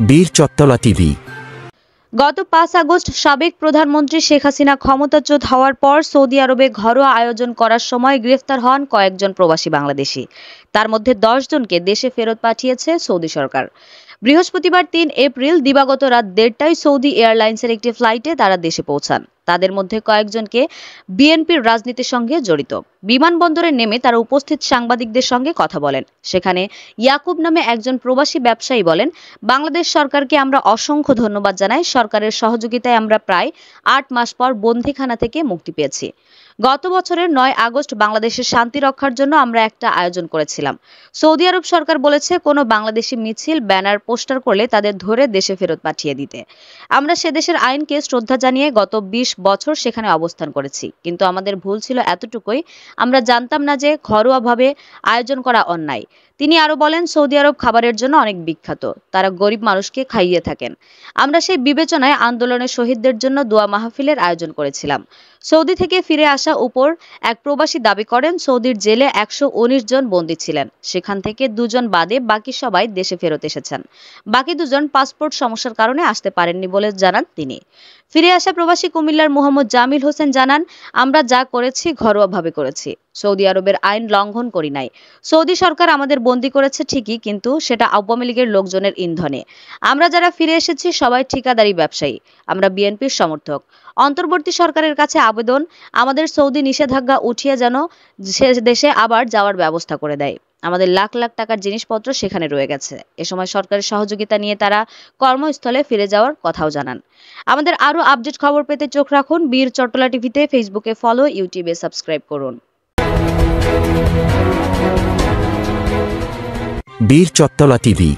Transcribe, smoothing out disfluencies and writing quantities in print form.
বীর চট্টলা টিভি। গত ৫ আগস্ট সাবেক প্রধানমন্ত্রী শেখ হাসিনা ক্ষমতাচ্যুত হওয়ার পর সৌদি আরবে ঘরোয়া আয়োজন করার সময় গ্রেফতার হন কয়েকজন প্রবাসী বাংলাদেশি। তার মধ্যে ১০ জনকে দেশে ফেরত পাঠিয়েছে সৌদি সরকার। বৃহস্পতিবার ৩ এপ্রিল দিবাগত রাত ১:৩০টায় সৌদি এয়ারলাইন্সের একটি ফ্লাইটে তারা দেশে পৌঁছান। তাদের মধ্যে কয়েকজনকে বিএনপির রাজনীতির সঙ্গে জড়িত। বিমানবন্দরে নেমে তারা উপস্থিত সাংবাদিকদের সঙ্গে কথা বলেন। সেখানে ইয়াকুব নামে একজন প্রবাসী ব্যবসায়ী বলেন, বাংলাদেশ সরকারকে আমরা অসংখ্য ধন্যবাদ জানাই। সরকারের সহযোগিতায় আমরা প্রায় ৮ মাস পর বন্দিখানা থেকে মুক্তি পেয়েছি। গত বছরের ৯ আগস্ট বাংলাদেশের শান্তি রক্ষার জন্য আমরা একটা আয়োজন করেছিলাম। সৌদি আরব সরকার বলেছে কোনো বাংলাদেশি মিছিল, ব্যানার, পোস্টার করলে তাদের ধরে দেশে ফেরত পাঠিয়ে দিতে। আমরা সে দেশের আইনকে শ্রদ্ধা জানিয়ে গত ২০ বছর সেখানে অবস্থান করেছি। কিন্তু আমাদের ভুল ছিল এতটুকুই, আমরা জানতাম না যে ঘরোয়াভাবে আয়োজন করা অন্যায়। তিনি আরো বলেন, সৌদি আরব খাবারের জন্য অনেক বিখ্যাত। তারা গরিব মানুষকে খাইয়ে থাকেন। আমরা সেই বিবেচনায় আন্দোলনের শহীদদের জন্য দোয়া মাহফিলের আয়োজন করেছিলাম। সৌদি থেকে ফিরে আসা উপর এক প্রবাসী দাবি করেন, সৌদির জেলে ১১৯ জন বন্দী ছিলেন। সেখান থেকে ২ জন বাদে বাকি সবাই দেশে ফেরত এসেছেন। বাকি ২ জন পাসপোর্ট সমস্যার কারণে আসতে পারেননি বলে জানান তিনি। ফিরে আসা প্রবাসী কুমিল্লার মোহাম্মদ জামিল হোসেন জানান, আমরা যা করেছি ঘরোয়াভাবে করেছি। সৌদি আরবের আইন লঙ্ঘন করি নাই। সৌদি সরকার আমাদের বন্দী করেছে ঠিকই, কিন্তু সেটা আওয়ামী লীগের লোকজনের ইন্ধনে। আমরা যারা ফিরে এসেছি সবাই ঠিকাদারি ব্যবসায়ী। আমরা বিএনপির সমর্থক। অন্তর্বর্তী সরকারের কাছে আবেদন, আমাদের সৌদি নিষেধাজ্ঞা উঠিয়ে যেন সে দেশে আবার যাওয়ার ব্যবস্থা করে দেয়। আমাদের লাখ লাখ টাকার জিনিসপত্র সেখানে রয়ে গেছে। এ সময় সরকারের সহযোগিতা নিয়ে তারা কর্মস্থলে ফিরে যাওয়ার কথাও জানান। আমাদের আরো আপডেট খবর পেতে চোখ রাখুন বীর চট্টলা টিভিতে। ফেসবুকে ফলো, ইউটিউবে সাবস্ক্রাইব করুন। বীর চট্টলা টিভি।